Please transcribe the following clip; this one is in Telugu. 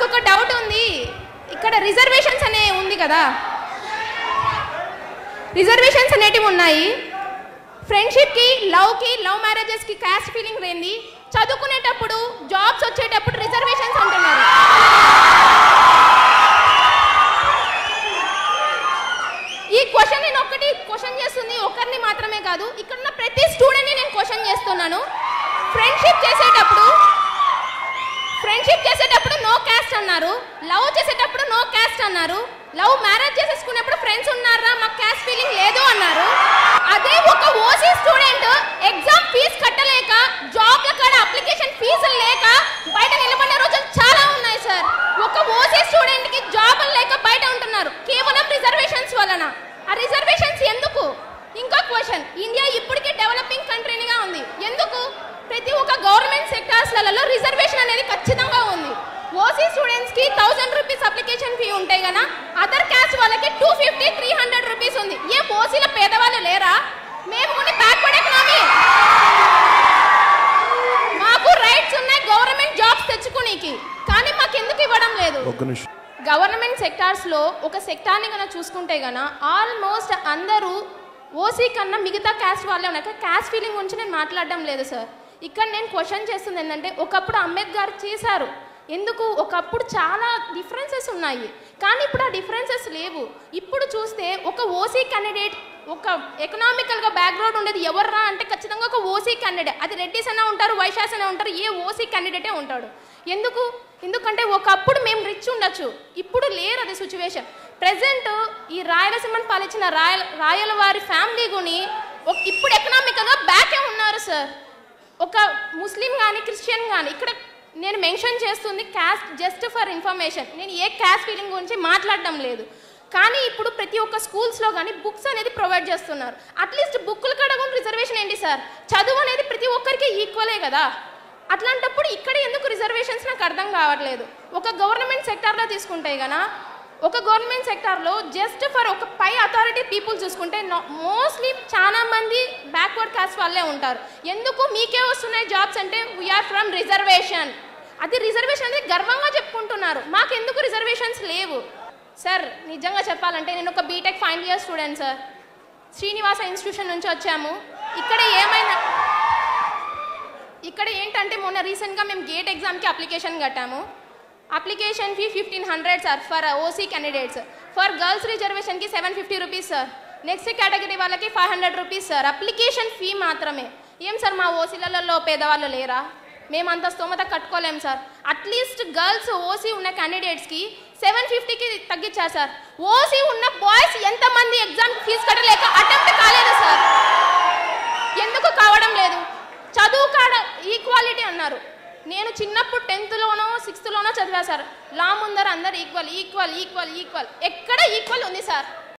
ఒక డౌట్ ఉంది. ఇక్కడ రిజర్వేషన్స్ అనే ఉంది కదా, రిజర్వేషన్స్ అనేటివి ఉన్నాయి. ఫ్రెండ్షిప్కి, లవ్ మ్యారేజెస్కి క్యాస్ట్ ఫీలింగ్ లేని చదువుకునేటప్పుడు, జాబ్స్ వచ్చేటప్పుడు రిజర్వేషన్స్ అంటున్నారు. ఈ క్వశ్చన్ నేను ఒక్కటి క్వశ్చన్ చేస్తుంది, ఒకరిని మాత్రమే కాదు, ఇక్కడ ఉన్న ప్రతి స్టూడెంట్ని నేను క్వశ్చన్ చేస్తున్నాను. ఫ్రెండ్షిప్ చేసేటప్పుడు నో క్యాస్ట్ అన్నారు, లవ్ చేసేటప్పుడు నో క్యాస్ట్ అన్నారు, లవ్ మ్యారేజ్ చేసేసుకునేప్పుడు ఫ్రెండ్స్ ఉన్నారా, మాకు క్యాస్ట్ ఫీలింగ్ లేదు అన్నారు. అదే ఒక ఓసీ స్టూడెంట్ ఎగ్జామ్ ఫీజు కట్టలేక, జాబ్ల కాడ అప్లికేషన్ ఫీజులు లేక బయట నిలబడిన రోజులు చాలా ఉన్నాయి సార్. ఒక ఓసీ స్టూడెంట్ కి జాబులు లేక బయట ఉంటున్నారు కేవలం రిజర్వేషన్స్ వలన. ఆ రిజర్వేషన్స్ ఎందుకు? ఇంకో క్వశ్చన్, ఇండియా ఇప్పటికే డెవలపింగ్ కంట్రీగా ఉంది, ఎందుకు? ప్రతి ఒక్క గవర్నమెంట్ సెక్టార్స్లలో రిజర్వేషన్ అనేది ఖచ్చితంగా ఉంది. ఓసీ స్టూడెంట్స్ కి 1000 రూపీస్ అప్లికేషన్ ఫీ ఉంటాయి కదా, అదర్ క్యాస్ట్ వాళ్ళకి 250-300 రూపీస్ ఉంది. ఏ ఓసీల పేదవాళ్ళు లేరా? మేము కొన్ని బ్యాక్వర్డ్ ఎకనామీ, మాకు రైట్స్ ఉన్నాయి గవర్నమెంట్ జాబ్స్ తెచ్చుకోనికి, కానీ మాకు ఎందుకు ఇవ్వడం లేదు? గవర్నమెంట్ సెక్టార్స్లో ఒక సెక్టార్ని కన్నా చూసుకుంటే కన్నా ఆల్మోస్ట్ అందరూ ఓసీ కన్నా మిగతా క్యాస్ట్ వాళ్ళే ఉన్నాయి. క్యాస్ట్ ఫీలింగ్ గురించి నేను మాట్లాడడం లేదు సార్. ఇక్కడ నేను క్వశ్చన్ చేస్తుంది ఏంటంటే, ఒకప్పుడు అంబేద్కర్ చేశారు, ఎందుకు? ఒకప్పుడు చాలా డిఫరెన్సెస్ ఉన్నాయి, కానీ ఇప్పుడు ఆ డిఫరెన్సెస్ లేవు. ఇప్పుడు చూస్తే ఒక ఓసీ క్యాండిడేట్, ఒక ఎకనామికల్గా బ్యాక్గ్రౌండ్ ఉండేది ఎవర్రా అంటే ఖచ్చితంగా ఒక ఓసీ క్యాండిడేట్. అది రెడ్డిస్ అయినా ఉంటారు, వైశ్యాస్ అయినా ఉంటారు, ఏ ఓసీ క్యాండిడేటే ఉంటాడు. ఎందుకంటే ఒకప్పుడు మేము రిచ్ ఉండొచ్చు, ఇప్పుడు లేరు అది సిచ్యువేషన్. ప్రజెంట్ ఈ రాయలసీమను పాలించిన రాయల వారి ఫ్యామిలీ గుని ఇప్పుడు ఎకనామికల్గా బ్యాకే ఉన్నారు సార్. ఒక ముస్లిం కానీ క్రిస్టియన్ కానీ, ఇక్కడ నేను మెన్షన్ చేస్తుంది క్యాస్ట్ జస్ట్ ఫర్ ఇన్ఫర్మేషన్, నేను ఏ క్యాస్ట్ ఫీలింగ్ గురించి మాట్లాడడం లేదు. కానీ ఇప్పుడు ప్రతి ఒక్క స్కూల్స్లో కానీ బుక్స్ అనేది ప్రొవైడ్ చేస్తున్నారు. అట్లీస్ట్ బుక్కులు కడగడం రిజర్వేషన్ ఏంటి సార్? చదువు అనేది ప్రతి ఒక్కరికి ఈక్వలే కదా. అట్లాంటప్పుడు ఇక్కడ ఎందుకు రిజర్వేషన్స్ నాకు అర్థం కావట్లేదు. ఒక గవర్నమెంట్ సెక్టార్లో తీసుకుంటే కన్నా, ఒక గవర్నమెంట్ సెక్టార్లో జస్ట్ ఫర్ ఒక పై అథారిటీ పీపుల్ చూసుకుంటే మోస్ట్లీ చాలా మంది బ్యాక్వర్డ్ కాస్ట్ వాళ్ళే ఉంటారు. ఎందుకు మీకే వస్తున్నాయి జాబ్స్ అంటే వీఆర్ ఫ్రమ్ రిజర్వేషన్. అది రిజర్వేషన్ అనేది గర్వంగా చెప్పుకుంటున్నారు, మాకెందుకు రిజర్వేషన్స్ లేవు సార్? నిజంగా చెప్పాలంటే నేను ఒక BTech final year student sir, Srinivasa institution నుంచి వచ్చాము. ఇక్కడ ఏంటంటే మొన్న రీసెంట్గా మేము గేట్ ఎగ్జామ్కి అప్లికేషన్ కట్టాము. Application fee 1500 sir for OC candidates. For girls రిజర్వేషన్కి 750 రూపీస్ సార్. నెక్స్ట్ కేటగిరీ వాళ్ళకి 500 రూపీస్ సార్. అప్లికేషన్ ఫీ మాత్రమే. ఏం సార్ మా ఓసీలలో పేదవాళ్ళు లేరా? మేము అంత స్తోమత కట్టుకోలేము సార్. అట్లీస్ట్ గర్ల్స్ ఓసీ ఉన్న క్యాండిడేట్స్కి 750కి తగ్గించారు సార్. ఓసీ ఉన్న బాయ్స్ ఎంతమంది ఎగ్జామ్ ఫీజు కట్టలేక అటెంప్ట్ కాలేదు సార్? ఎందుకు కావడం లేదు? చదువు కాడ ఈక్వాలిటీ అన్నారు. నేను చిన్నప్పుడు 10th-లోనో 6th-లోనో చదివా సార్. లా ముందర అందరు ఈక్వల్. ఎక్కడ ఈక్వల్ ఉంది సార్?